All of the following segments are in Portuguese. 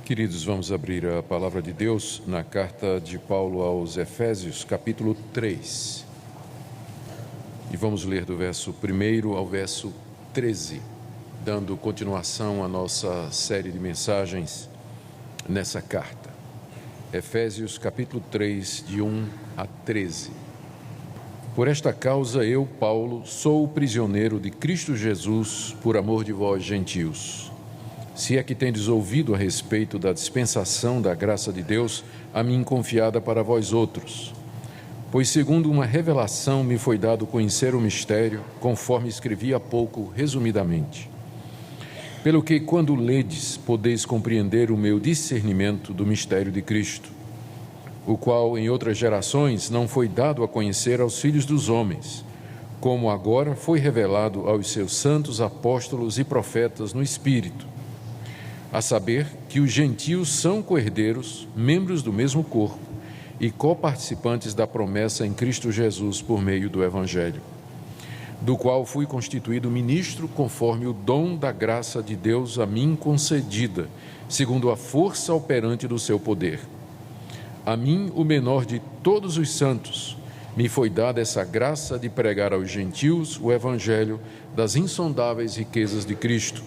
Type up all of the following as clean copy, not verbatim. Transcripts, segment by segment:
Queridos, vamos abrir a palavra de Deus na carta de Paulo aos Efésios, capítulo 3. E vamos ler do verso 1 ao verso 13, dando continuação à nossa série de mensagens nessa carta. Efésios, capítulo 3, de 1 a 13. Por esta causa eu, Paulo, sou prisioneiro de Cristo Jesus, por amor de vós, gentios. Se é que tendes ouvido a respeito da dispensação da graça de Deus, a mim confiada para vós outros. Pois segundo uma revelação me foi dado conhecer o mistério, conforme escrevi há pouco, resumidamente. Pelo que, quando ledes, podeis compreender o meu discernimento do mistério de Cristo, o qual em outras gerações não foi dado a conhecer aos filhos dos homens, como agora foi revelado aos seus santos apóstolos e profetas no Espírito, a saber que os gentios são co-herdeiros, membros do mesmo corpo e coparticipantes da promessa em Cristo Jesus por meio do Evangelho, do qual fui constituído ministro conforme o dom da graça de Deus a mim concedida, segundo a força operante do seu poder. A mim, o menor de todos os santos, me foi dada essa graça de pregar aos gentios o Evangelho das insondáveis riquezas de Cristo,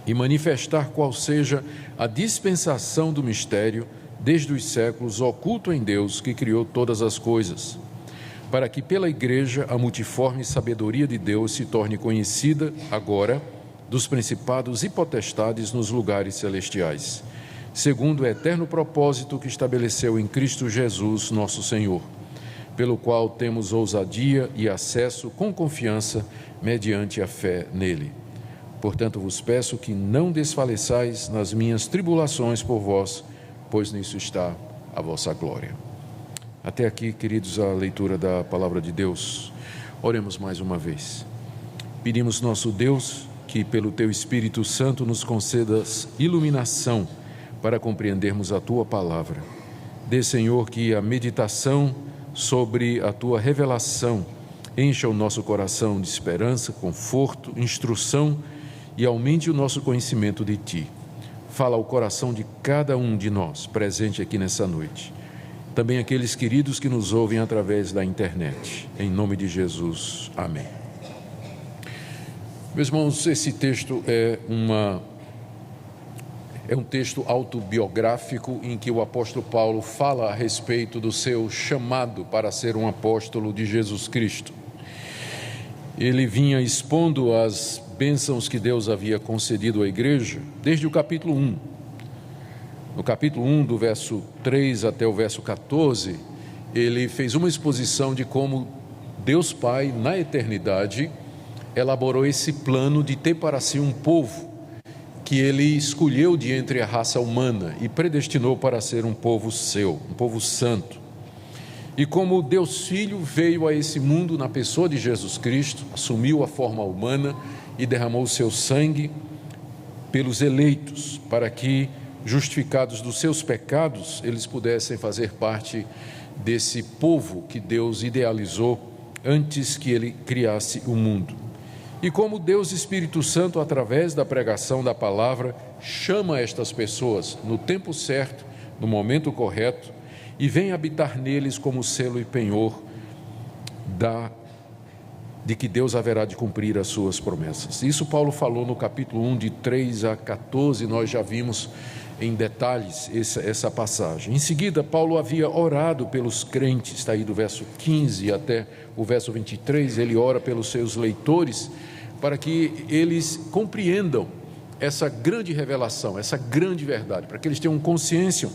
e manifestar qual seja a dispensação do mistério desde os séculos oculto em Deus que criou todas as coisas, para que pela Igreja a multiforme sabedoria de Deus se torne conhecida agora dos principados e potestades nos lugares celestiais, segundo o eterno propósito que estabeleceu em Cristo Jesus, nosso Senhor, pelo qual temos ousadia e acesso com confiança mediante a fé nele. Portanto, vos peço que não desfaleçais nas minhas tribulações por vós, pois nisso está a vossa glória. Até aqui, queridos, a leitura da palavra de Deus. Oremos mais uma vez. Pedimos, nosso Deus, que pelo teu Espírito Santo nos concedas iluminação para compreendermos a tua palavra. Dê, Senhor, que a meditação sobre a tua revelação encha o nosso coração de esperança, conforto, instrução e aumente o nosso conhecimento de Ti. Fala ao coração de cada um de nós, presente aqui nessa noite. Também aqueles queridos que nos ouvem através da internet. Em nome de Jesus. Amém. Meus irmãos, esse texto é um texto autobiográfico em que o apóstolo Paulo fala a respeito do seu chamado para ser um apóstolo de Jesus Cristo. Ele vinha expondo as bênçãos que Deus havia concedido à igreja desde o capítulo 1. No capítulo 1, do verso 3 até o verso 14, ele fez uma exposição de como Deus Pai, na eternidade, elaborou esse plano de ter para si um povo que ele escolheu de entre a raça humana e predestinou para ser um povo seu, um povo santo. E como Deus Filho veio a esse mundo na pessoa de Jesus Cristo, assumiu a forma humana e derramou o seu sangue pelos eleitos, para que, justificados dos seus pecados, eles pudessem fazer parte desse povo que Deus idealizou antes que ele criasse o mundo. E como Deus Espírito Santo, através da pregação da palavra, chama estas pessoas no tempo certo, no momento correto, e vem habitar neles como selo e penhor de que Deus haverá de cumprir as suas promessas. Isso Paulo falou no capítulo 1, de 3 a 14, nós já vimos em detalhes essa passagem. Em seguida, Paulo havia orado pelos crentes, está aí do verso 15 até o verso 23, ele ora pelos seus leitores, para que eles compreendam essa grande revelação, essa grande verdade, para que eles tenham consciência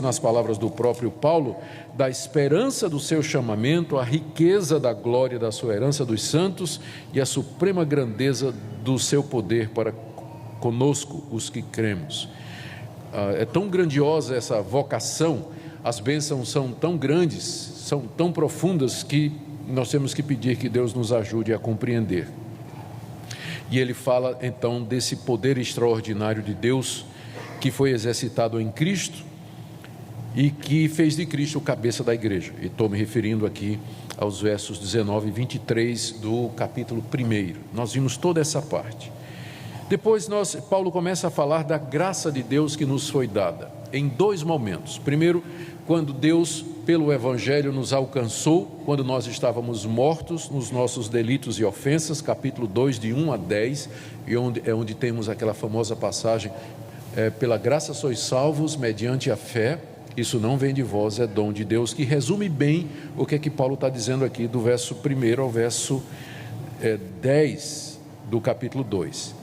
nas palavras do próprio Paulo, da esperança do seu chamamento, a riqueza da glória da sua herança dos santos e a suprema grandeza do seu poder para conosco, os que cremos. É tão grandiosa essa vocação, as bênçãos são tão grandes, são tão profundas, que nós temos que pedir que Deus nos ajude a compreender. E ele fala então desse poder extraordinário de Deus que foi exercitado em Cristo e que fez de Cristo o cabeça da igreja. E estou me referindo aqui aos versos 19 e 23 do capítulo 1. Nós vimos toda essa parte. Depois Paulo começa a falar da graça de Deus que nos foi dada, em dois momentos. Primeiro, quando Deus, pelo Evangelho, nos alcançou, quando nós estávamos mortos nos nossos delitos e ofensas, capítulo 2, de 1 a 10, e onde temos aquela famosa passagem, pela graça sois salvos, mediante a fé, isso não vem de vós, é dom de Deus, que resume bem o que é que Paulo está dizendo aqui, do verso 1 ao verso 10 do capítulo 2.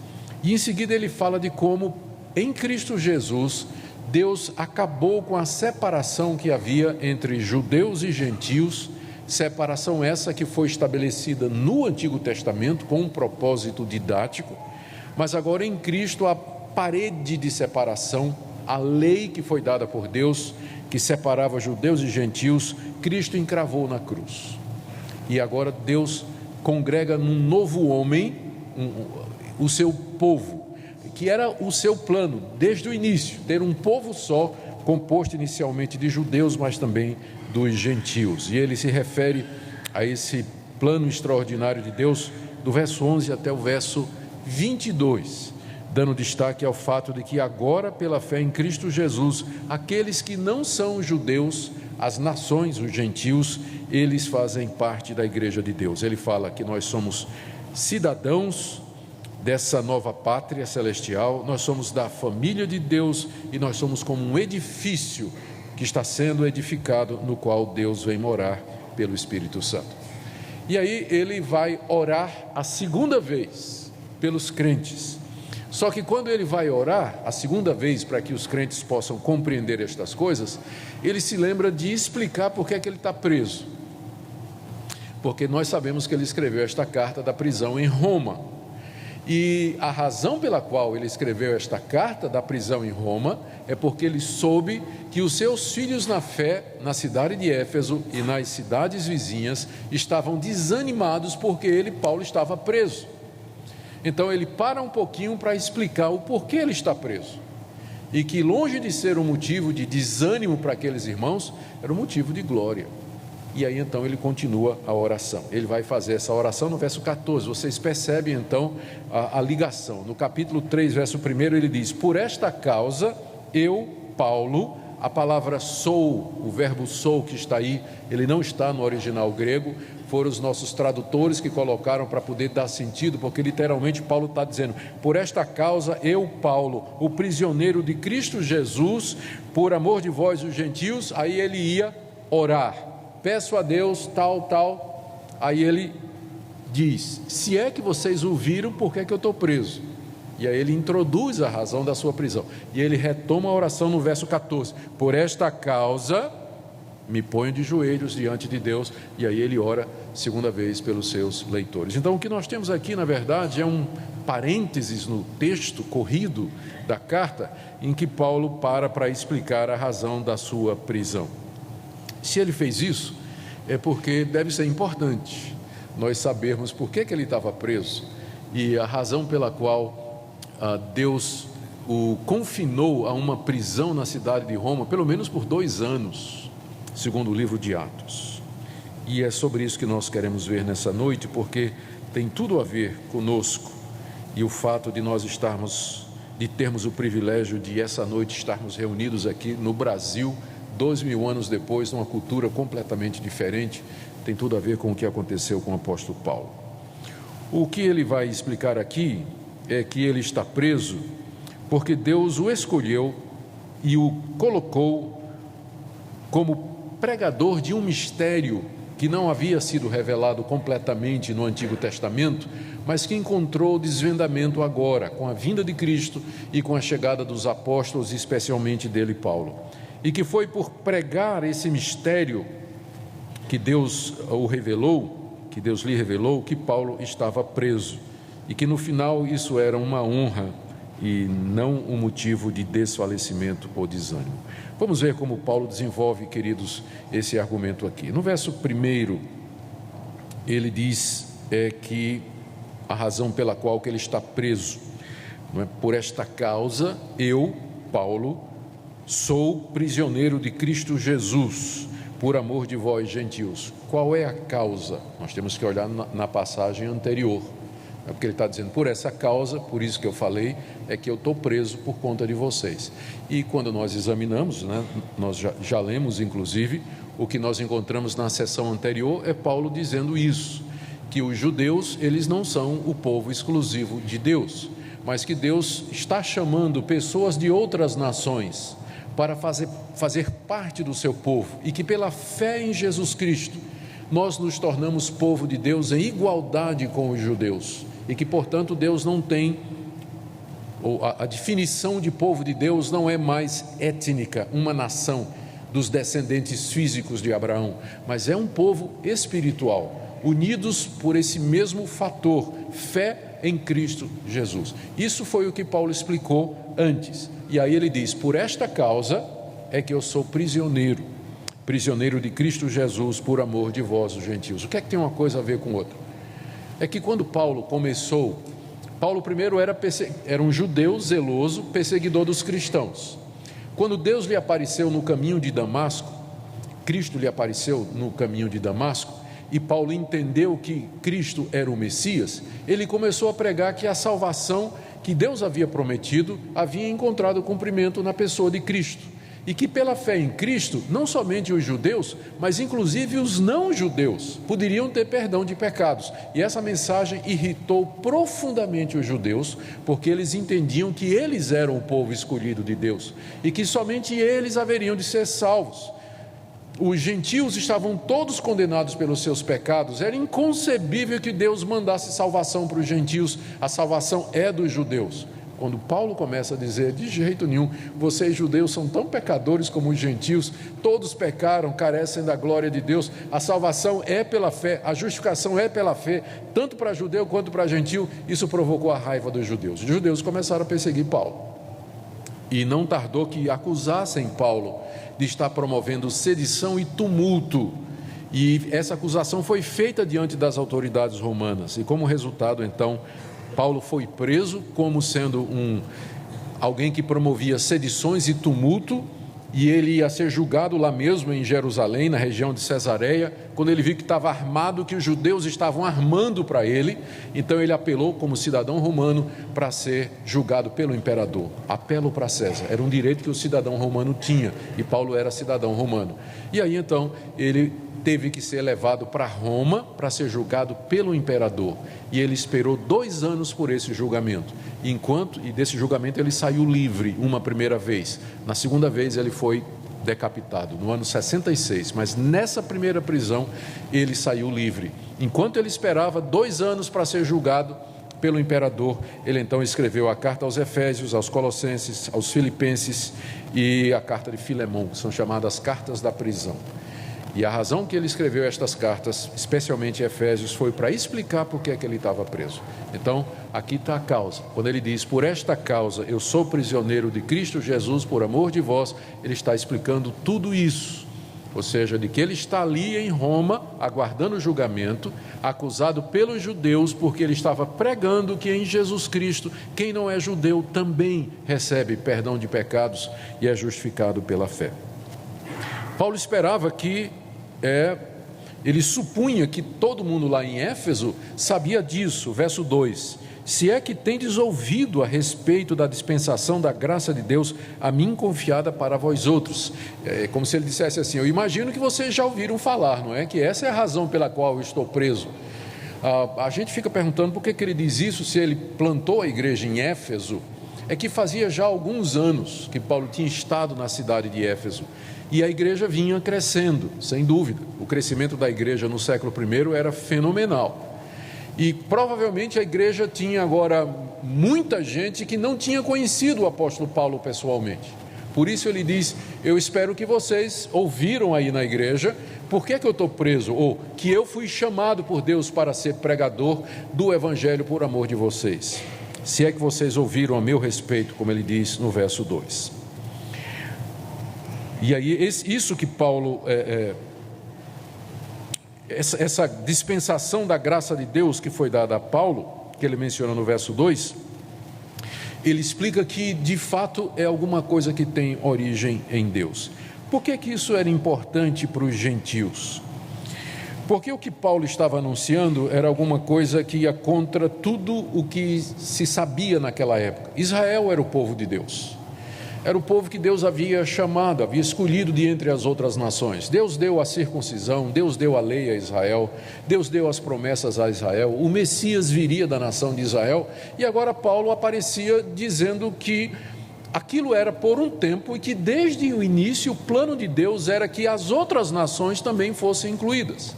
E em seguida ele fala de como, em Cristo Jesus, Deus acabou com a separação que havia entre judeus e gentios, separação essa que foi estabelecida no Antigo Testamento com um propósito didático, mas agora em Cristo a parede de separação, a lei que foi dada por Deus, que separava judeus e gentios, Cristo encravou na cruz. E agora Deus congrega num novo homem, o seu povo, que era o seu plano desde o início, ter um povo só, composto inicialmente de judeus, mas também dos gentios. E ele se refere a esse plano extraordinário de Deus do verso 11 até o verso 22, dando destaque ao fato de que agora, pela fé em Cristo Jesus, aqueles que não são judeus, as nações, os gentios, eles fazem parte da igreja de Deus. Ele fala que nós somos cidadãos dessa nova pátria celestial, nós somos da família de Deus e nós somos como um edifício que está sendo edificado, no qual Deus vem morar pelo Espírito Santo. E aí ele vai orar a segunda vez pelos crentes. Só que quando ele vai orar a segunda vez para que os crentes possam compreender estas coisas, ele se lembra de explicar por que é que ele está preso. Porque nós sabemos que ele escreveu esta carta da prisão em Roma. E a razão pela qual ele escreveu esta carta da prisão em Roma é porque ele soube que os seus filhos na fé, na cidade de Éfeso e nas cidades vizinhas, estavam desanimados porque ele, Paulo, estava preso. Então ele para um pouquinho para explicar o porquê ele está preso. E que longe de ser um motivo de desânimo para aqueles irmãos, era um motivo de glória. E aí então ele continua a oração. Ele vai fazer essa oração no verso 14. Vocês percebem então a ligação. No capítulo 3, verso 1, ele diz: por esta causa, eu, Paulo, a palavra sou, o verbo sou que está aí, ele não está no original grego, foram os nossos tradutores que colocaram para poder dar sentido, porque literalmente Paulo está dizendo: por esta causa, eu, Paulo, o prisioneiro de Cristo Jesus, por amor de vós os gentios. Aí ele ia orar. Peço a Deus, tal, aí ele diz: se é que vocês ouviram, por que é que eu estou preso? E aí ele introduz a razão da sua prisão, e ele retoma a oração no verso 14: por esta causa, me ponho de joelhos diante de Deus. E aí ele ora segunda vez pelos seus leitores. Então o que nós temos aqui, na verdade, é um parênteses no texto corrido da carta, em que Paulo para explicar a razão da sua prisão. Se ele fez isso, é porque deve ser importante nós sabermos por que ele estava preso e a razão pela qual Deus o confinou a uma prisão na cidade de Roma, pelo menos por 2 anos, segundo o livro de Atos. E é sobre isso que nós queremos ver nessa noite, porque tem tudo a ver conosco e o fato de nós termos o privilégio de essa noite estarmos reunidos aqui no Brasil, 2000 anos depois, numa cultura completamente diferente, tem tudo a ver com o que aconteceu com o apóstolo Paulo. O que ele vai explicar aqui é que ele está preso porque Deus o escolheu e o colocou como pregador de um mistério que não havia sido revelado completamente no Antigo Testamento, mas que encontrou desvendamento agora, com a vinda de Cristo e com a chegada dos apóstolos, especialmente dele, Paulo. E que foi por pregar esse mistério que Deus o revelou, que Deus lhe revelou, que Paulo estava preso. E que no final isso era uma honra e não um motivo de desfalecimento ou desânimo. Vamos ver como Paulo desenvolve, queridos, esse argumento aqui. No verso 1, ele diz que a razão pela qual que ele está preso, não é? Por esta causa, eu, Paulo, sou prisioneiro de Cristo Jesus, por amor de vós, gentios. Qual é a causa? Nós temos que olhar na passagem anterior. É porque ele está dizendo, por essa causa, por isso que eu falei, é que eu estou preso por conta de vocês. E quando nós examinamos, né, nós já lemos inclusive, o que nós encontramos na sessão anterior é Paulo dizendo isso, que os judeus, eles não são o povo exclusivo de Deus, mas que Deus está chamando pessoas de outras nações para fazer parte do seu povo, e que pela fé em Jesus Cristo, nós nos tornamos povo de Deus em igualdade com os judeus, e que portanto Deus não tem, ou a definição de povo de Deus não é mais étnica, uma nação dos descendentes físicos de Abraão, mas é um povo espiritual, unidos por esse mesmo fator, fé em Cristo Jesus. Isso foi o que Paulo explicou antes, e aí ele diz, por esta causa é que eu sou prisioneiro de Cristo Jesus por amor de vós, os gentios. O que é que tem uma coisa a ver com outra? É que quando Paulo começou, Paulo primeiro era um judeu zeloso, perseguidor dos cristãos. Quando Deus lhe apareceu no caminho de Damasco, Cristo lhe apareceu no caminho de Damasco, e Paulo entendeu que Cristo era o Messias, ele começou a pregar que a salvação que Deus havia prometido havia encontrado cumprimento na pessoa de Cristo, e que pela fé em Cristo, não somente os judeus, mas inclusive os não-judeus poderiam ter perdão de pecados. E essa mensagem irritou profundamente os judeus, porque eles entendiam que eles eram o povo escolhido de Deus, e que somente eles haveriam de ser salvos. Os gentios estavam todos condenados pelos seus pecados, era inconcebível que Deus mandasse salvação para os gentios, a salvação é dos judeus. Quando Paulo começa a dizer, de jeito nenhum, vocês judeus são tão pecadores como os gentios, todos pecaram, carecem da glória de Deus, a salvação é pela fé, a justificação é pela fé, tanto para judeu quanto para gentio, isso provocou a raiva dos judeus. Os judeus começaram a perseguir Paulo, e não tardou que acusassem Paulo de estar promovendo sedição e tumulto, e essa acusação foi feita diante das autoridades romanas, e como resultado, então, Paulo foi preso como sendo alguém que promovia sedições e tumulto, e ele ia ser julgado lá mesmo em Jerusalém, na região de Cesareia, quando ele viu que estava armado, que os judeus estavam armando para ele, então ele apelou como cidadão romano para ser julgado pelo imperador. Apelo para César, era um direito que o cidadão romano tinha, e Paulo era cidadão romano. E aí então ele teve que ser levado para Roma para ser julgado pelo imperador, e ele esperou 2 anos por esse julgamento, e desse julgamento ele saiu livre uma primeira vez, na segunda vez ele foi decapitado, no ano 66, mas nessa primeira prisão ele saiu livre. Enquanto ele esperava 2 anos para ser julgado pelo imperador, ele então escreveu a carta aos Efésios, aos Colossenses, aos Filipenses e a carta de Filemão, que são chamadas cartas da prisão. E a razão que ele escreveu estas cartas, especialmente Efésios, foi para explicar por que é que ele estava preso. Então, aqui está a causa. Quando ele diz, por esta causa eu sou prisioneiro de Cristo Jesus por amor de vós, ele está explicando tudo isso. Ou seja, de que ele está ali em Roma, aguardando o julgamento, acusado pelos judeus, porque ele estava pregando que em Jesus Cristo, quem não é judeu também recebe perdão de pecados e é justificado pela fé. Paulo esperava que ele supunha que todo mundo lá em Éfeso sabia disso. Verso 2: se é que tendes ouvido a respeito da dispensação da graça de Deus a mim confiada para vós outros. É como se ele dissesse assim, eu imagino que vocês já ouviram falar, não é? Que essa é a razão pela qual eu estou preso. A gente fica perguntando por que ele diz isso, se ele plantou a igreja em Éfeso. É que fazia já alguns anos que Paulo tinha estado na cidade de Éfeso, e a igreja vinha crescendo, sem dúvida. O crescimento da igreja no século I era fenomenal. E provavelmente a igreja tinha agora muita gente que não tinha conhecido o apóstolo Paulo pessoalmente. Por isso ele diz, eu espero que vocês ouviram aí na igreja, por que eu estou preso? Ou que eu fui chamado por Deus para ser pregador do evangelho por amor de vocês. Se é que vocês ouviram a meu respeito, como ele diz no verso 2. E aí, isso que Paulo, essa dispensação da graça de Deus que foi dada a Paulo, que ele menciona no verso 2, ele explica que de fato é alguma coisa que tem origem em Deus. Por que isso era importante para os gentios? Porque o que Paulo estava anunciando era alguma coisa que ia contra tudo o que se sabia naquela época. Israel era o povo de Deus. Era o povo que Deus havia chamado, havia escolhido de entre as outras nações. Deus deu a circuncisão, Deus deu a lei a Israel, Deus deu as promessas a Israel, o Messias viria da nação de Israel, e agora Paulo aparecia dizendo que aquilo era por um tempo e que desde o início o plano de Deus era que as outras nações também fossem incluídas.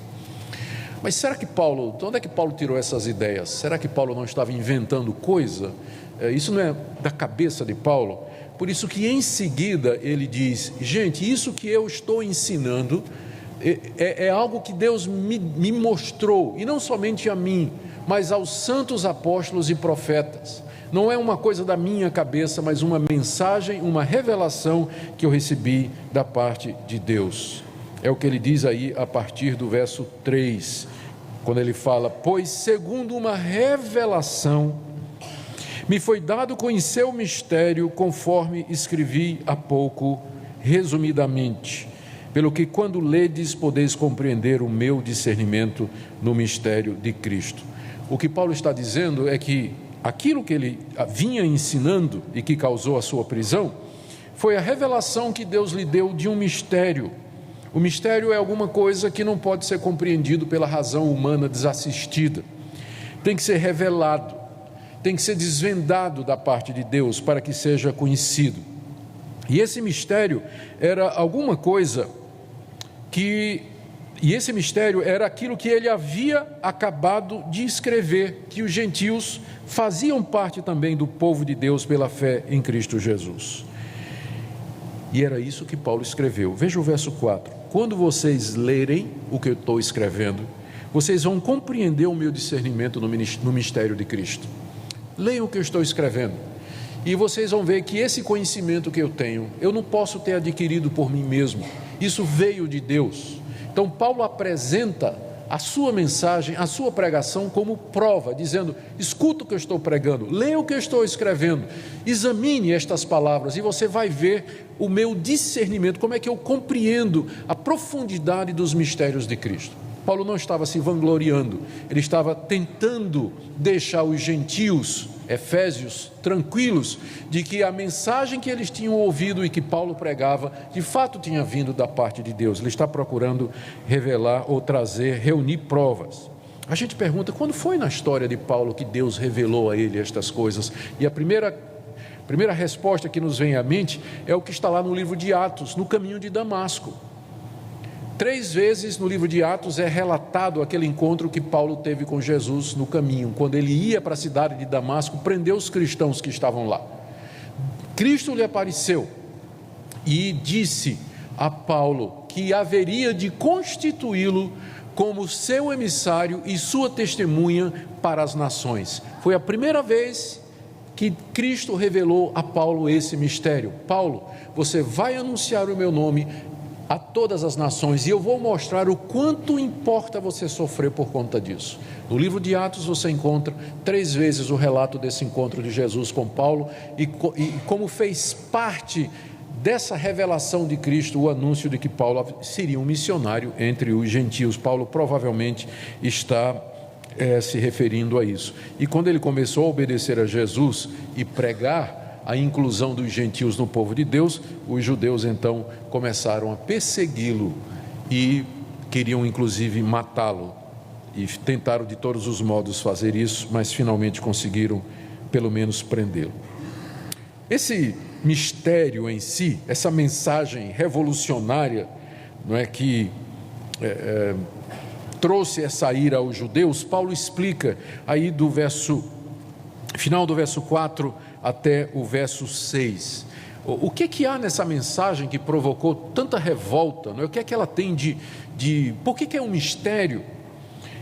Mas será que Paulo, de onde é que Paulo tirou essas ideias? Será que Paulo não estava inventando coisa? Isso não é da cabeça de Paulo? Por isso que em seguida ele diz, gente, isso que eu estou ensinando é algo que Deus me mostrou, e não somente a mim, mas aos santos apóstolos e profetas. Não é uma coisa da minha cabeça, mas uma mensagem, uma revelação que eu recebi da parte de Deus. É o que ele diz aí a partir do verso 3, quando ele fala, pois segundo uma revelação, me foi dado conhecer o mistério, conforme escrevi há pouco, resumidamente, pelo que quando ledes podeis compreender o meu discernimento no mistério de Cristo. O que Paulo está dizendo é que aquilo que ele vinha ensinando e que causou a sua prisão, foi a revelação que Deus lhe deu de um mistério. O mistério é alguma coisa que não pode ser compreendido pela razão humana desassistida. Tem que ser revelado, tem que ser desvendado da parte de Deus para que seja conhecido. E esse mistério era alguma coisa e esse mistério era aquilo que ele havia acabado de escrever, que os gentios faziam parte também do povo de Deus pela fé em Cristo Jesus. E era isso que Paulo escreveu. Veja o verso 4. Quando vocês lerem o que eu estou escrevendo, vocês vão compreender o meu discernimento no mistério de Cristo. Leiam o que eu estou escrevendo e vocês vão ver que esse conhecimento que eu tenho, eu não posso ter adquirido por mim mesmo, isso veio de Deus. Então Paulo apresenta a sua mensagem, a sua pregação como prova, dizendo, escuta o que eu estou pregando, leia o que eu estou escrevendo, examine estas palavras e você vai ver o meu discernimento, como é que eu compreendo a profundidade dos mistérios de Cristo. Paulo não estava se vangloriando, ele estava tentando deixar os gentios, efésios, tranquilos de que a mensagem que eles tinham ouvido e que Paulo pregava, de fato tinha vindo da parte de Deus. Ele está procurando revelar ou trazer, reunir provas. A gente pergunta, quando foi na história de Paulo que Deus revelou a ele estas coisas? E a primeira resposta que nos vem à mente é o que está lá no livro de Atos, no caminho de Damasco. 3 vezes no livro de Atos é relatado aquele encontro que Paulo teve com Jesus no caminho, quando ele ia para a cidade de Damasco prender os cristãos que estavam lá. Cristo lhe apareceu e disse a Paulo que haveria de constituí-lo como seu emissário e sua testemunha para as nações. Foi a primeira vez que Cristo revelou a Paulo esse mistério. Paulo, você vai anunciar o meu nome a todas as nações, e eu vou mostrar o quanto importa você sofrer por conta disso. No livro de Atos você encontra 3 vezes o relato desse encontro de Jesus com Paulo, e como fez parte dessa revelação de Cristo, o anúncio de que Paulo seria um missionário entre os gentios. Paulo provavelmente está se referindo a isso. E quando ele começou a obedecer a Jesus e pregar a inclusão dos gentios no povo de Deus, os judeus então começaram a persegui-lo e queriam inclusive matá-lo, e tentaram de todos os modos fazer isso, mas finalmente conseguiram pelo menos prendê-lo. Esse mistério em si, essa mensagem revolucionária, não é, que trouxe essa ira aos judeus, Paulo explica aí do final do verso 4 até o verso 6. O que há nessa mensagem que provocou tanta revolta? Não é? O que é que ela tem por que é um mistério?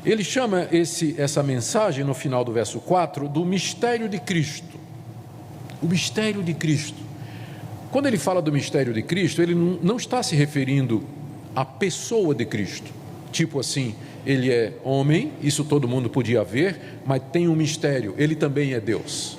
Ele chama essa mensagem no final do verso 4 do mistério de Cristo. O mistério de Cristo. Quando ele fala do mistério de Cristo, ele não está se referindo à pessoa de Cristo. Tipo assim, ele é homem, isso todo mundo podia ver, mas tem um mistério, ele também é Deus.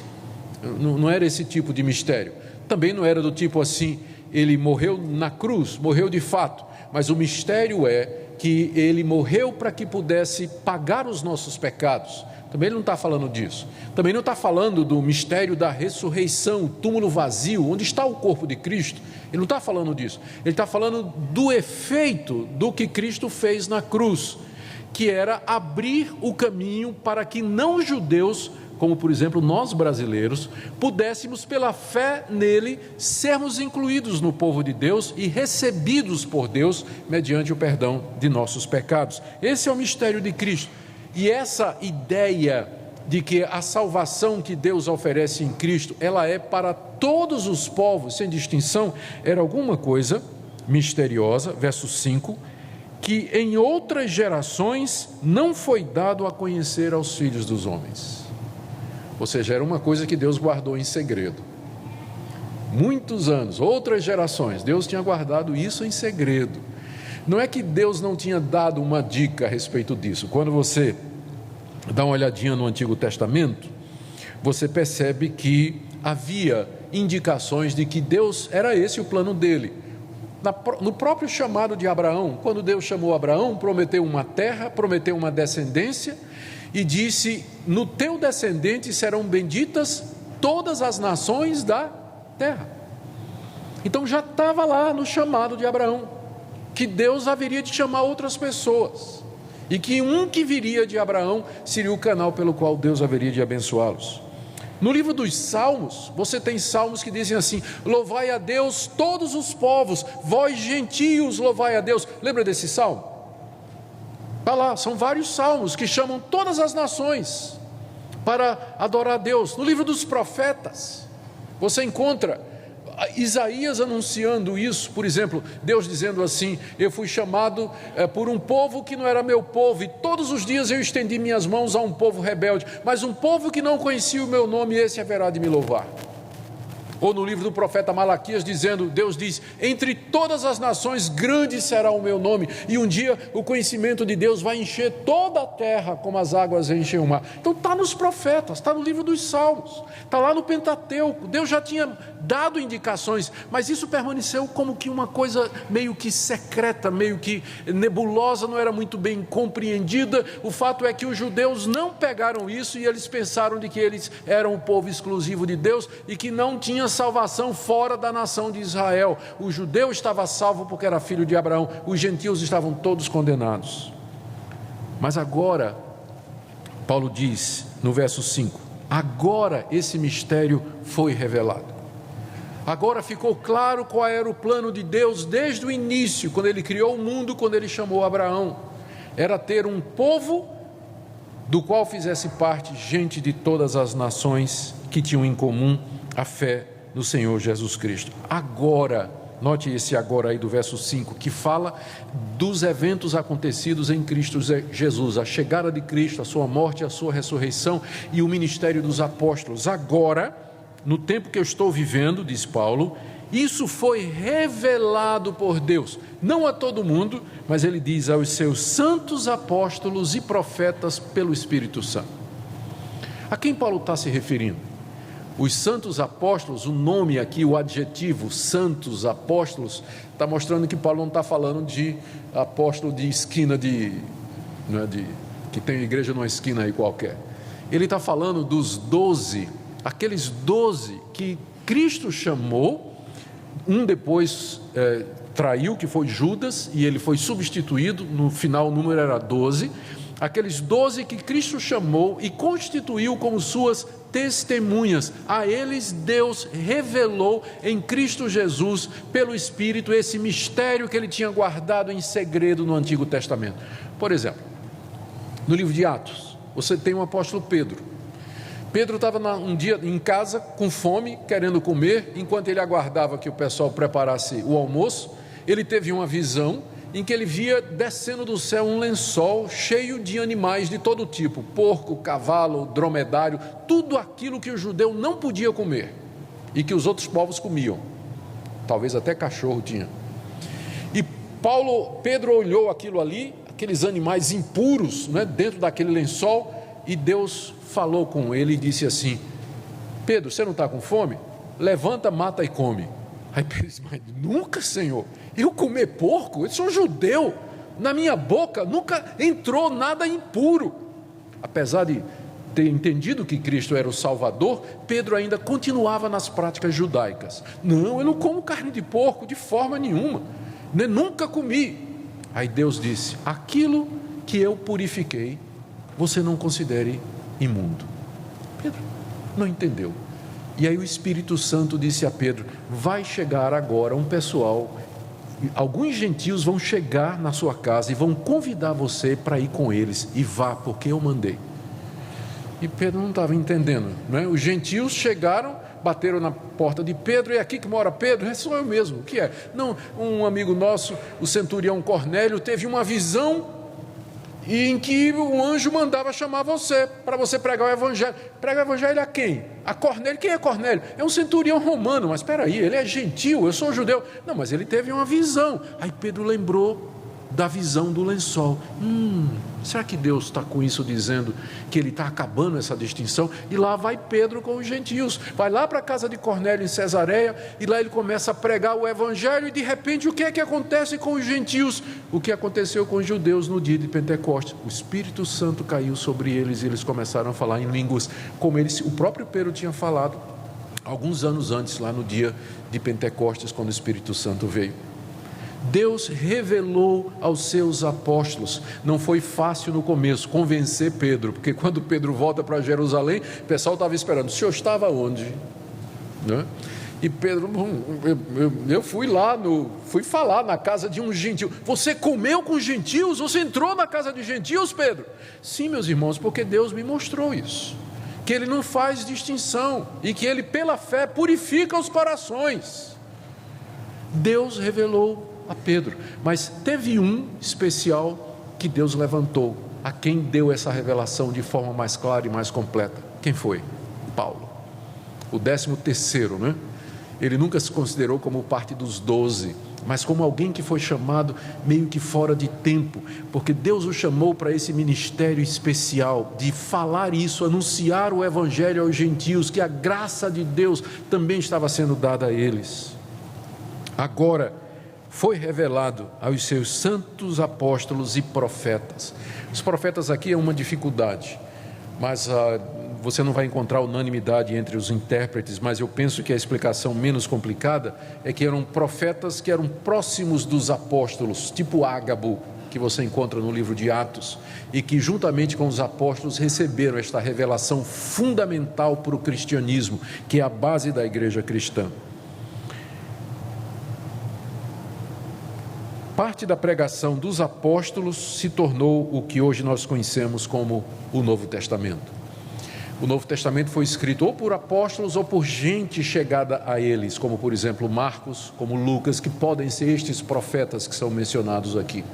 Não era esse tipo de mistério. Também não era do tipo assim, ele morreu na cruz, morreu de fato, mas o mistério é que ele morreu para que pudesse pagar os nossos pecados. Também ele não está falando disso. Também não está falando do mistério da ressurreição, o túmulo vazio, onde está o corpo de Cristo. Ele não está falando disso. Ele está falando do efeito do que Cristo fez na cruz, que era abrir o caminho para que não judeus, como por exemplo nós brasileiros, pudéssemos pela fé nele sermos incluídos no povo de Deus e recebidos por Deus mediante o perdão de nossos pecados. Esse é o mistério de Cristo. E essa ideia de que a salvação que Deus oferece em Cristo, ela é para todos os povos, sem distinção, era alguma coisa misteriosa, verso 5, que em outras gerações não foi dado a conhecer aos filhos dos homens. Ou seja, era uma coisa que Deus guardou em segredo. Muitos anos, outras gerações, Deus tinha guardado isso em segredo. Não é que Deus não tinha dado uma dica a respeito disso. Quando você dá uma olhadinha no Antigo Testamento, você percebe que havia indicações de que Deus, era esse o plano dele. No próprio chamado de Abraão, quando Deus chamou Abraão, prometeu uma terra, prometeu uma descendência e disse: no teu descendente serão benditas todas as nações da terra. Então já estava lá no chamado de Abraão que Deus haveria de chamar outras pessoas e que um que viria de Abraão seria o canal pelo qual Deus haveria de abençoá-los. No livro dos Salmos, você tem salmos que dizem assim: louvai a Deus todos os povos, vós gentios louvai a Deus. Lembra desse salmo? Está lá, são vários salmos que chamam todas as nações para adorar a Deus. No livro dos profetas, você encontra Isaías anunciando isso, por exemplo, Deus dizendo assim: eu fui chamado por um povo que não era meu povo, e todos os dias eu estendi minhas mãos a um povo rebelde, mas um povo que não conhecia o meu nome, esse haverá de me louvar. Ou no livro do profeta Malaquias dizendo, Deus diz: entre todas as nações grande será o meu nome, e um dia o conhecimento de Deus vai encher toda a terra como as águas enchem o mar. Então está nos profetas, está no livro dos Salmos, está lá no Pentateuco. Deus já tinha dado indicações, mas isso permaneceu como que uma coisa meio que secreta, meio que nebulosa, não era muito bem compreendida. O fato é que os judeus não pegaram isso e eles pensaram de que eles eram o povo exclusivo de Deus e que não tinha salvação fora da nação de Israel. O judeu estava salvo porque era filho de Abraão, os gentios estavam todos condenados. Mas agora, Paulo diz no verso 5, agora esse mistério foi revelado. Agora ficou claro qual era o plano de Deus desde o início, quando ele criou o mundo, quando ele chamou Abraão. Era ter um povo do qual fizesse parte gente de todas as nações que tinham em comum a fé no Senhor Jesus Cristo. Agora, note esse agora aí do verso 5, que fala dos eventos acontecidos em Cristo Jesus, a chegada de Cristo, a sua morte, a sua ressurreição e o ministério dos apóstolos. Agora, no tempo que eu estou vivendo, diz Paulo, isso foi revelado por Deus, não a todo mundo, mas ele diz aos seus santos apóstolos e profetas pelo Espírito Santo. A quem Paulo está se referindo? Os santos apóstolos, o nome aqui, o adjetivo santos apóstolos, está mostrando que Paulo não está falando de apóstolo de esquina, que tem igreja numa esquina aí qualquer. Ele está falando dos 12, aqueles 12 que Cristo chamou, um depois traiu, que foi Judas, e ele foi substituído, no final o número era 12, aqueles 12 que Cristo chamou e constituiu como suas testemunhas. A eles Deus revelou em Cristo Jesus, pelo Espírito, esse mistério que ele tinha guardado em segredo no Antigo Testamento. Por exemplo, no livro de Atos, você tem o apóstolo Pedro. Pedro estava um dia em casa com fome, querendo comer. Enquanto ele aguardava que o pessoal preparasse o almoço, ele teve uma visão em que ele via descendo do céu um lençol cheio de animais de todo tipo, porco, cavalo, dromedário, tudo aquilo que o judeu não podia comer e que os outros povos comiam, talvez até cachorro tinha. E Pedro olhou aquilo ali, aqueles animais impuros, dentro daquele lençol, e Deus falou com ele e disse assim: Pedro, você não está com fome? Levanta, mata e come. Aí Pedro disse: mas nunca, Senhor, eu comer porco? Eu sou judeu, na minha boca nunca entrou nada impuro. Apesar de ter entendido que Cristo era o Salvador, Pedro ainda continuava nas práticas judaicas. Não, eu não como carne de porco de forma nenhuma, nunca comi. Aí Deus disse: aquilo que eu purifiquei, você não considere imundo. Pedro não entendeu. E aí o Espírito Santo disse a Pedro: vai chegar agora um pessoal, alguns gentios vão chegar na sua casa e vão convidar você para ir com eles, e vá, porque eu mandei. E Pedro não estava entendendo, né? Os gentios chegaram, bateram na porta de Pedro: é aqui que mora Pedro? É, sou eu mesmo. O que é? Não, um amigo nosso, o centurião Cornélio, teve uma visão em que um anjo mandava chamar você, para você pregar o evangelho. Prega o evangelho a quem? A Cornélio. Quem é Cornélio? É um centurião romano. Mas espera aí, ele é gentil, eu sou judeu. Não, mas ele teve uma visão. Aí Pedro lembrou da visão do lençol. Será que Deus está com isso dizendo que ele está acabando essa distinção? E lá vai Pedro com os gentios, vai lá para a casa de Cornélio em Cesareia, e lá ele começa a pregar o evangelho, e de repente o que é que acontece com os gentios? O que aconteceu com os judeus no dia de Pentecostes? O Espírito Santo caiu sobre eles, e eles começaram a falar em línguas, como o próprio Pedro tinha falado alguns anos antes, lá no dia de Pentecostes, quando o Espírito Santo veio. Deus revelou aos seus apóstolos. Não foi fácil no começo convencer Pedro, porque quando Pedro volta para Jerusalém, o pessoal estava esperando: o senhor estava onde? Né? E Pedro: eu fui lá, fui falar na casa de um gentio. Você comeu com gentios? Você entrou na casa de gentios, Pedro? Sim, meus irmãos, porque Deus me mostrou isso, que Ele não faz distinção, e que Ele pela fé purifica os corações. Deus revelou a Pedro, mas teve um especial que Deus levantou, a quem deu essa revelação de forma mais clara e mais completa. Quem foi? Paulo, o 13º, né? Ele nunca se considerou como parte dos 12, mas como alguém que foi chamado meio que fora de tempo, porque Deus o chamou para esse ministério especial de falar isso, anunciar o evangelho aos gentios, que a graça de Deus também estava sendo dada a eles. Agora foi revelado aos seus santos apóstolos e profetas. Os profetas aqui é uma dificuldade, mas você não vai encontrar unanimidade entre os intérpretes, mas eu penso que a explicação menos complicada é que eram profetas que eram próximos dos apóstolos, tipo Ágabo, que você encontra no livro de Atos, e que juntamente com os apóstolos receberam esta revelação fundamental para o cristianismo, que é a base da igreja cristã. Parte da pregação dos apóstolos se tornou o que hoje nós conhecemos como o Novo Testamento. O Novo Testamento foi escrito ou por apóstolos ou por gente chegada a eles, como por exemplo Marcos, como Lucas, que podem ser estes profetas que são mencionados aqui.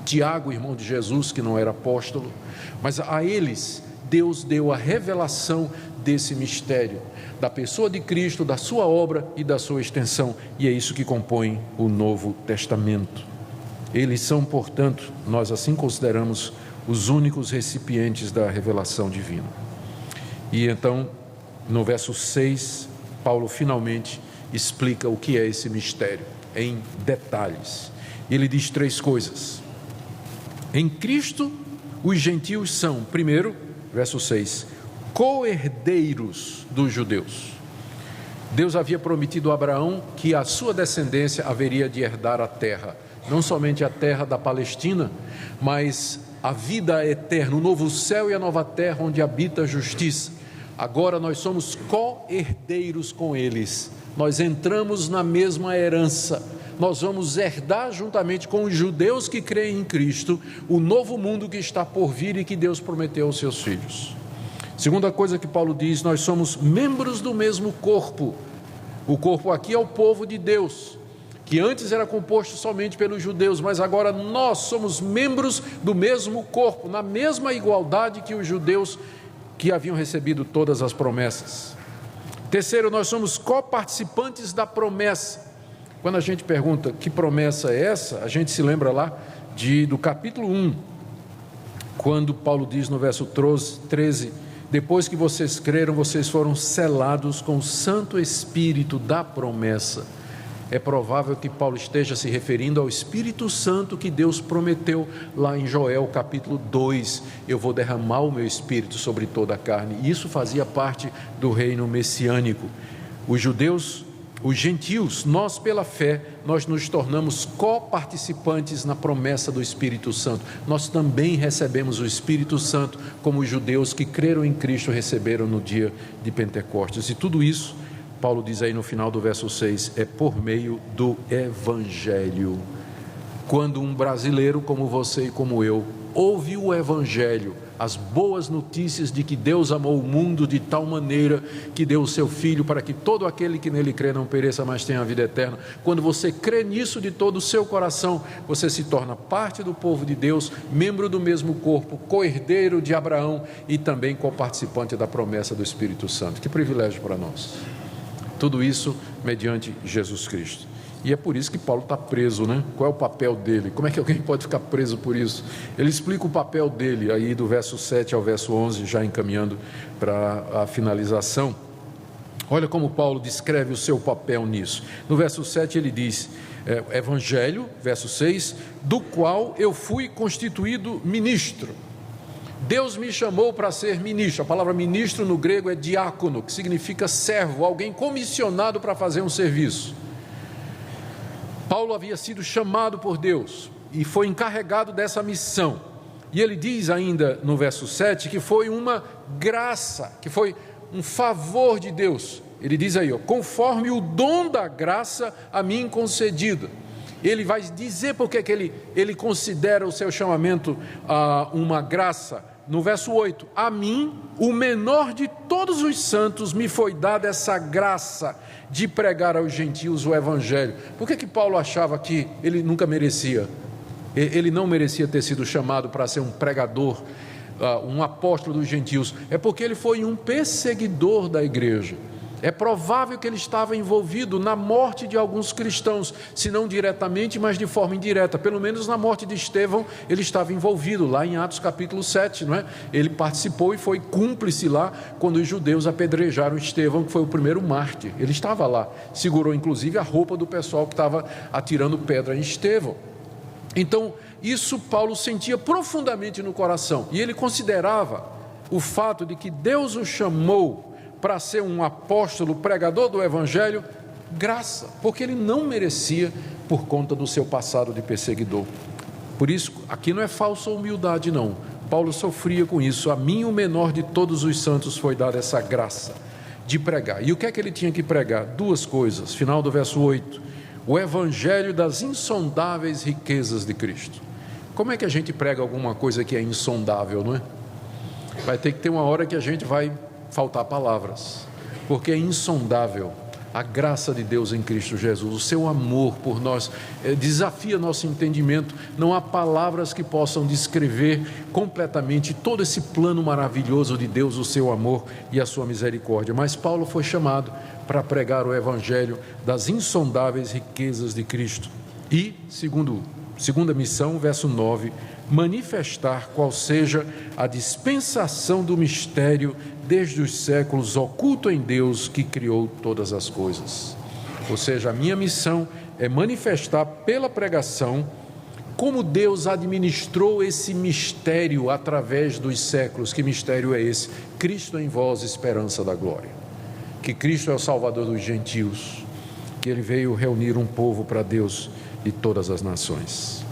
Tiago, irmão de Jesus, que não era apóstolo, mas a eles Deus deu a revelação desse mistério, da pessoa de Cristo, da sua obra e da sua extensão, e é isso que compõe o Novo Testamento. Eles são, portanto, nós assim consideramos os únicos recipientes da revelação divina. E então, no verso 6, Paulo finalmente explica o que é esse mistério, em detalhes. Ele diz 3 coisas. Em Cristo, os gentios são, primeiro, verso 6, co-herdeiros dos judeus. Deus havia prometido a Abraão que a sua descendência haveria de herdar a terra, não somente a terra da Palestina, mas a vida eterna, o novo céu e a nova terra onde habita a justiça. Agora nós somos co-herdeiros com eles, nós entramos na mesma herança, nós vamos herdar juntamente com os judeus que creem em Cristo, o novo mundo que está por vir e que Deus prometeu aos seus filhos. Segunda coisa que Paulo diz, nós somos membros do mesmo corpo. O corpo aqui é o povo de Deus, que antes era composto somente pelos judeus, mas agora nós somos membros do mesmo corpo, na mesma igualdade que os judeus que haviam recebido todas as promessas. Terceiro, nós somos coparticipantes da promessa. Quando a gente pergunta que promessa é essa, a gente se lembra lá do capítulo 1, quando Paulo diz no verso 13, depois que vocês creram, vocês foram selados com o Santo Espírito da promessa. É provável que Paulo esteja se referindo ao Espírito Santo que Deus prometeu lá em Joel capítulo 2, eu vou derramar o meu Espírito sobre toda a carne. E isso fazia parte do reino messiânico. Os judeus, os gentios, nós pela fé, nós nos tornamos coparticipantes na promessa do Espírito Santo. Nós também recebemos o Espírito Santo como os judeus que creram em Cristo receberam no dia de Pentecostes. E tudo isso, Paulo diz aí no final do verso 6, é por meio do Evangelho. Quando um brasileiro como você e como eu ouve o Evangelho, as boas notícias de que Deus amou o mundo de tal maneira que deu o seu Filho para que todo aquele que nele crê não pereça, mas tenha a vida eterna. Quando você crê nisso de todo o seu coração, você se torna parte do povo de Deus, membro do mesmo corpo, co-herdeiro de Abraão e também coparticipante da promessa do Espírito Santo. Que privilégio para nós! Tudo isso mediante Jesus Cristo. E é por isso que Paulo está preso, né? Qual é o papel dele? Como é que alguém pode ficar preso por isso? Ele explica o papel dele aí do verso 7 ao verso 11, já encaminhando para a finalização. Olha como Paulo descreve o seu papel nisso. No verso 7 ele diz, Evangelho, verso 6, do qual eu fui constituído ministro. Deus me chamou para ser ministro. A palavra ministro no grego é diácono, que significa servo, alguém comissionado para fazer um serviço. Paulo havia sido chamado por Deus e foi encarregado dessa missão. E ele diz ainda no verso 7 que foi uma graça, que foi um favor de Deus. Ele diz aí, conforme o dom da graça a mim concedida. Ele vai dizer porque que ele considera o seu chamamento uma graça. No verso 8, a mim, o menor de todos os santos, me foi dada essa graça de pregar aos gentios o Evangelho. Por que Paulo achava que ele nunca merecia? Ele não merecia ter sido chamado para ser um pregador, um apóstolo dos gentios. É porque ele foi um perseguidor da igreja. É provável que ele estava envolvido na morte de alguns cristãos, se não diretamente, mas de forma indireta. Pelo menos na morte de Estevão ele estava envolvido, lá em Atos capítulo 7, não é? Ele participou e foi cúmplice lá, quando os judeus apedrejaram Estevão, que foi o primeiro mártir. Ele estava lá, segurou inclusive a roupa do pessoal que estava atirando pedra em Estevão. Então, isso Paulo sentia profundamente no coração, e ele considerava o fato de que Deus o chamou para ser um apóstolo, pregador do Evangelho, graça, porque ele não merecia por conta do seu passado de perseguidor. Por isso, aqui não é falsa humildade não, Paulo sofria com isso. A mim, o menor de todos os santos, foi dada essa graça de pregar. E o que é que ele tinha que pregar? Duas coisas, final do verso 8, o Evangelho das insondáveis riquezas de Cristo. Como é que a gente prega alguma coisa que é insondável, não é? Vai ter que ter uma hora que a gente vai faltar palavras, porque é insondável a graça de Deus em Cristo Jesus, o seu amor por nós desafia nosso entendimento. Não há palavras que possam descrever completamente todo esse plano maravilhoso de Deus, o seu amor e a sua misericórdia. Mas Paulo foi chamado para pregar o Evangelho das insondáveis riquezas de Cristo. E, segunda missão, verso 9, manifestar qual seja a dispensação do mistério desde os séculos oculto em Deus que criou todas as coisas. Ou seja, a minha missão é manifestar pela pregação como Deus administrou esse mistério através dos séculos. Que mistério é esse? Cristo em vós, esperança da glória. Que Cristo é o Salvador dos gentios, que Ele veio reunir um povo para Deus de todas as nações.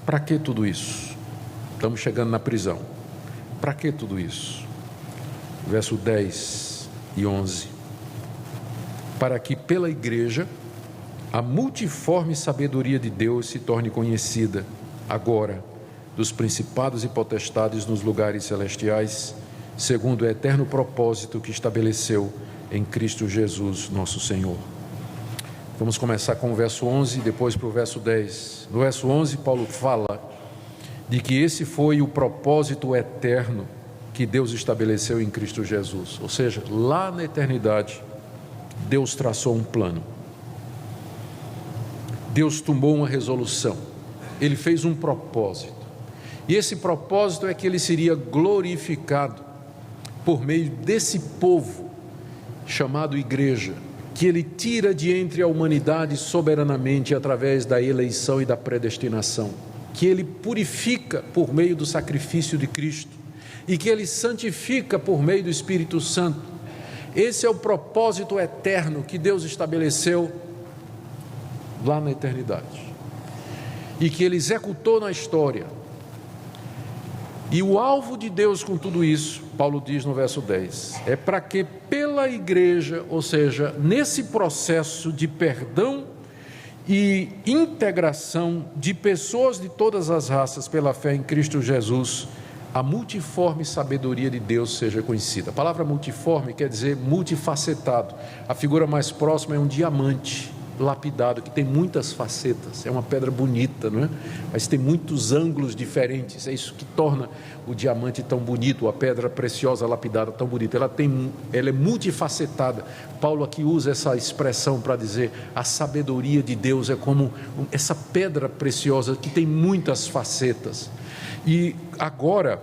Para que tudo isso? Estamos chegando na prisão. Para que tudo isso? Verso 10 e 11. Para que pela igreja a multiforme sabedoria de Deus se torne conhecida agora dos principados e potestades nos lugares celestiais, segundo o eterno propósito que estabeleceu em Cristo Jesus, nosso Senhor. Vamos começar com o verso 11 e depois para o verso 10. No verso 11, Paulo fala de que esse foi o propósito eterno que Deus estabeleceu em Cristo Jesus. Ou seja, lá na eternidade, Deus traçou um plano. Deus tomou uma resolução. Ele fez um propósito. E esse propósito é que ele seria glorificado por meio desse povo chamado igreja, que Ele tira de entre a humanidade soberanamente através da eleição e da predestinação, que Ele purifica por meio do sacrifício de Cristo e que Ele santifica por meio do Espírito Santo. Esse é o propósito eterno que Deus estabeleceu lá na eternidade e que Ele executou na história. E o alvo de Deus com tudo isso, Paulo diz no verso 10, é para que pela igreja, ou seja, nesse processo de perdão e integração de pessoas de todas as raças pela fé em Cristo Jesus, a multiforme sabedoria de Deus seja conhecida. A palavra multiforme quer dizer multifacetado. A figura mais próxima é um diamante lapidado, que tem muitas facetas, é uma pedra bonita, não é? Mas tem muitos ângulos diferentes, é isso que torna o diamante tão bonito, a pedra preciosa lapidada tão bonita, ela é multifacetada. Paulo aqui usa essa expressão para dizer, a sabedoria de Deus é como essa pedra preciosa que tem muitas facetas. E agora,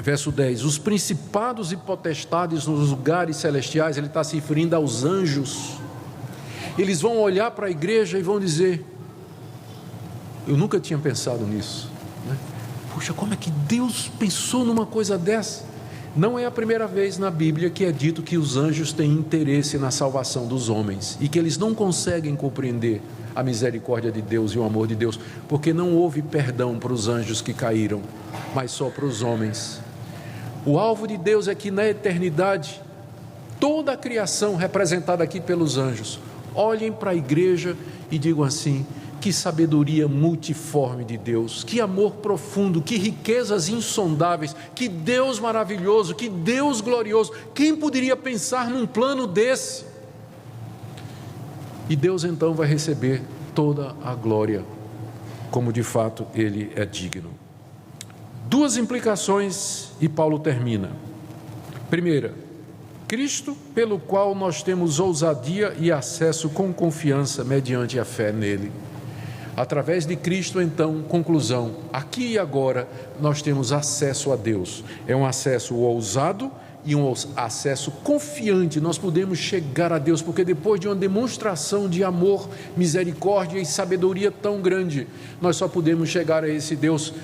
verso 10, os principados e potestades nos lugares celestiais, ele está se referindo aos anjos. Eles vão olhar para a igreja e vão dizer, eu nunca tinha pensado nisso, né? Puxa, como é que Deus pensou numa coisa dessa? Não é a primeira vez na Bíblia que é dito que os anjos têm interesse na salvação dos homens e que eles não conseguem compreender a misericórdia de Deus e o amor de Deus, porque não houve perdão para os anjos que caíram, mas só para os homens. O alvo de Deus é que na eternidade, toda a criação representada aqui pelos anjos, olhem para a igreja e digam assim, que sabedoria multiforme de Deus, que amor profundo, que riquezas insondáveis, que Deus maravilhoso, que Deus glorioso, quem poderia pensar num plano desse? E Deus então vai receber toda a glória, como de fato Ele é digno. Duas implicações e Paulo termina. Primeira, Cristo, pelo qual nós temos ousadia e acesso com confiança mediante a fé nele. Através de Cristo, então, conclusão, aqui e agora nós temos acesso a Deus. É um acesso ousado e um acesso confiante. Nós podemos chegar a Deus, porque depois de uma demonstração de amor, misericórdia e sabedoria tão grande, nós só podemos chegar a esse Deus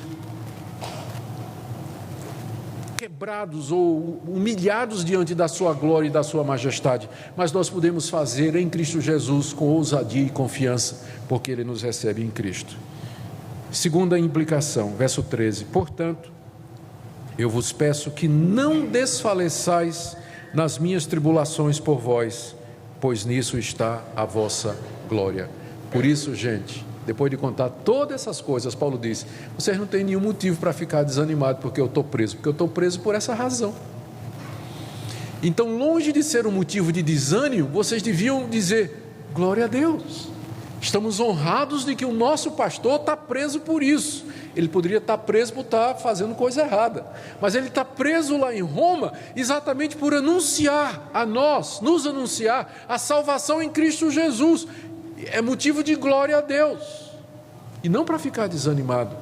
quebrados ou humilhados diante da sua glória e da sua majestade, mas nós podemos fazer em Cristo Jesus com ousadia e confiança, porque Ele nos recebe em Cristo. Segunda implicação, verso 13, portanto, eu vos peço que não desfaleçais nas minhas tribulações por vós, pois nisso está a vossa glória. Por isso, gente, depois de contar todas essas coisas, Paulo diz, vocês não têm nenhum motivo para ficar desanimado porque eu estou preso, porque eu estou preso por essa razão. Então, longe de ser um motivo de desânimo, vocês deviam dizer, glória a Deus, estamos honrados de que o nosso pastor está preso por isso. Ele poderia estar preso por estar fazendo coisa errada, mas ele está preso lá em Roma exatamente por anunciar a nós, nos anunciar a salvação em Cristo Jesus. É motivo de glória a Deus, e não para ficar desanimado,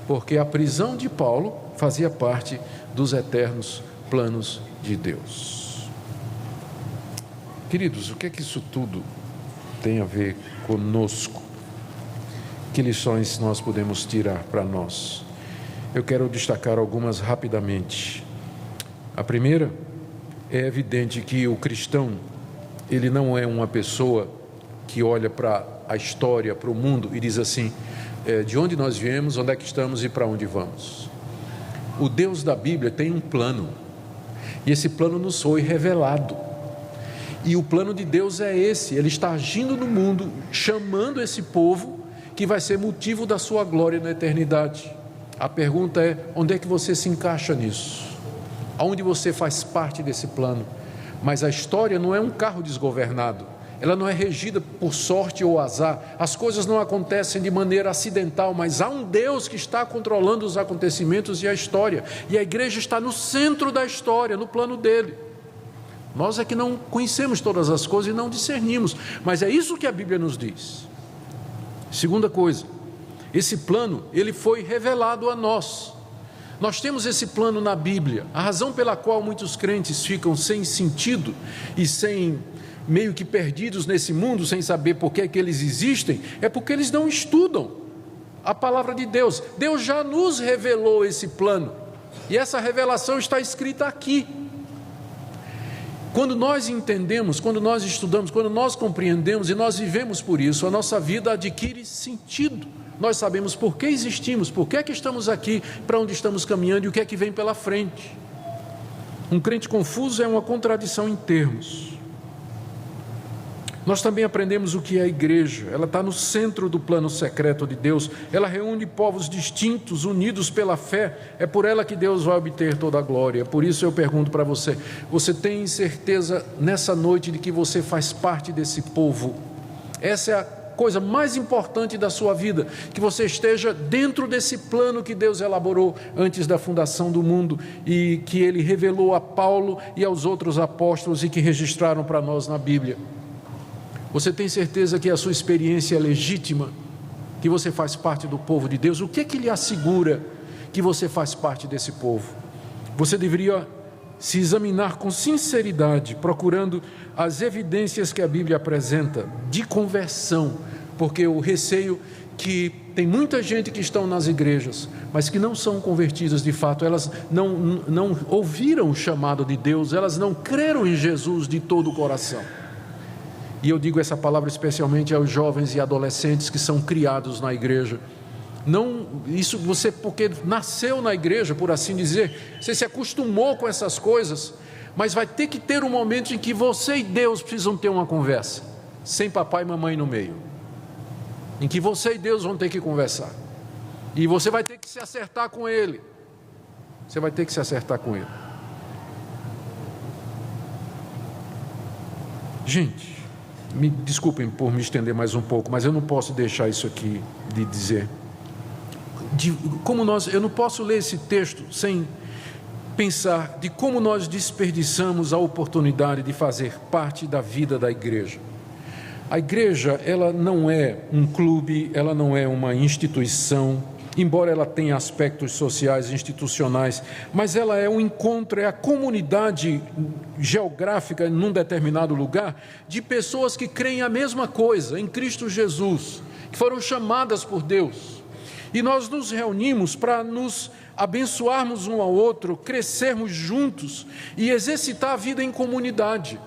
porque a prisão de Paulo fazia parte dos eternos planos de Deus. Queridos, o que é que isso tudo tem a ver conosco? Que lições nós podemos tirar para nós? Eu quero destacar algumas rapidamente. A primeira, é evidente que o cristão, ele não é uma pessoa que olha para a história, para o mundo e diz assim, de onde nós viemos, onde é que estamos e para onde vamos. O Deus da Bíblia tem um plano, e esse plano nos foi revelado, e o plano de Deus é esse, Ele está agindo no mundo, chamando esse povo, que vai ser motivo da sua glória na eternidade. A pergunta é, onde é que você se encaixa nisso? Aonde você faz parte desse plano? Mas a história não é um carro desgovernado, ela não é regida por sorte ou azar, as coisas não acontecem de maneira acidental, mas há um Deus que está controlando os acontecimentos e a história, e a igreja está no centro da história, no plano dele. Nós é que não conhecemos todas as coisas e não discernimos, mas é isso que a Bíblia nos diz. Segunda coisa, esse plano, ele foi revelado a nós. Nós temos esse plano na Bíblia. A razão pela qual muitos crentes ficam sem sentido e sem meio que perdidos nesse mundo, sem saber por que eles existem, é porque eles não estudam a palavra de Deus. Deus já nos revelou esse plano, e essa revelação está escrita aqui. Quando nós entendemos, quando nós estudamos, quando nós compreendemos e nós vivemos por isso, a nossa vida adquire sentido. Nós sabemos por que existimos, por que é que estamos aqui, para onde estamos caminhando e o que é que vem pela frente. Um crente confuso é uma contradição em termos. Nós também aprendemos o que é a igreja. Ela está no centro do plano secreto de Deus. Ela reúne povos distintos, unidos pela fé. É por ela que Deus vai obter toda a glória. Por isso eu pergunto para você, você tem certeza nessa noite de que você faz parte desse povo? Essa é a coisa mais importante da sua vida, que você esteja dentro desse plano que Deus elaborou antes da fundação do mundo e que Ele revelou a Paulo e aos outros apóstolos e que registraram para nós na Bíblia. Você tem certeza que a sua experiência é legítima, que você faz parte do povo de Deus? O que é que lhe assegura que você faz parte desse povo? Você deveria se examinar com sinceridade, procurando as evidências que a Bíblia apresenta de conversão, porque o receio que tem muita gente que estão nas igrejas, mas que não são convertidas de fato, elas não ouviram o chamado de Deus, elas não creram em Jesus de todo o coração. E eu digo essa palavra especialmente aos jovens e adolescentes que são criados na igreja. Não, isso você, porque nasceu na igreja, por assim dizer, você se acostumou com essas coisas, mas vai ter que ter um momento em que você e Deus precisam ter uma conversa, sem papai e mamãe no meio, em que você e Deus vão ter que conversar, e você vai ter que se acertar com Ele, você vai ter que se acertar com Ele. Gente, me desculpem por me estender mais um pouco, mas eu não posso deixar isso aqui de dizer. Eu não posso ler esse texto sem pensar de como nós desperdiçamos a oportunidade de fazer parte da vida da igreja. A igreja, ela não é um clube, ela não é uma instituição, embora ela tenha aspectos sociais e institucionais, mas ela é um encontro, é a comunidade geográfica num determinado lugar de pessoas que creem a mesma coisa em Cristo Jesus, que foram chamadas por Deus. E nós nos reunimos para nos abençoarmos um ao outro, crescermos juntos e exercitar a vida em comunidade.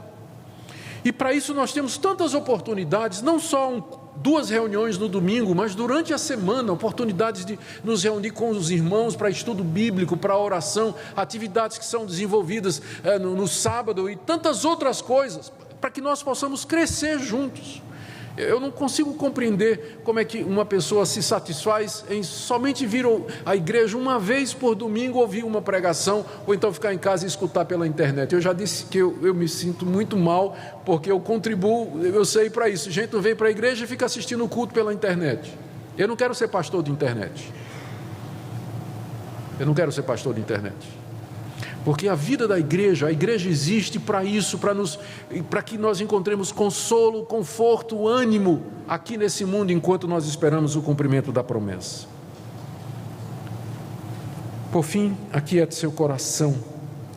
E para isso nós temos tantas oportunidades, não só 2 reuniões no domingo, mas durante a semana, oportunidades de nos reunir com os irmãos para estudo bíblico, para oração, atividades que são desenvolvidas no sábado e tantas outras coisas, para que nós possamos crescer juntos. Eu não consigo compreender como é que uma pessoa se satisfaz em somente vir à igreja uma vez por domingo, ouvir uma pregação, ou então ficar em casa e escutar pela internet. Eu já disse que eu me sinto muito mal, porque eu contribuo, eu sei para isso. Gente não vem para a igreja e fica assistindo o culto pela internet. Eu não quero ser pastor de internet. Eu não quero ser pastor de internet. Porque a vida da igreja, a igreja existe para isso, para que nós encontremos consolo, conforto, ânimo aqui nesse mundo, enquanto nós esperamos o cumprimento da promessa. Por fim, aquiete seu coração,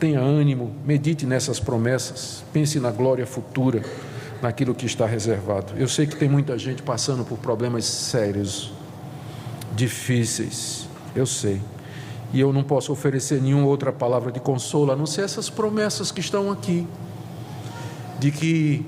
tenha ânimo, medite nessas promessas, pense na glória futura, naquilo que está reservado. Eu sei que tem muita gente passando por problemas sérios, difíceis, eu sei. E eu não posso oferecer nenhuma outra palavra de consolo, a não ser essas promessas que estão aqui, de que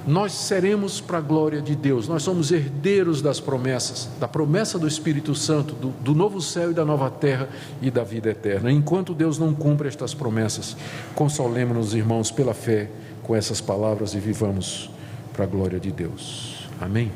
nós seremos para a glória de Deus, nós somos herdeiros das promessas, da promessa do Espírito Santo, do novo céu e da nova terra e da vida eterna. Enquanto Deus não cumpre estas promessas, consolemos-nos, irmãos, pela fé com essas palavras e vivamos para a glória de Deus. Amém?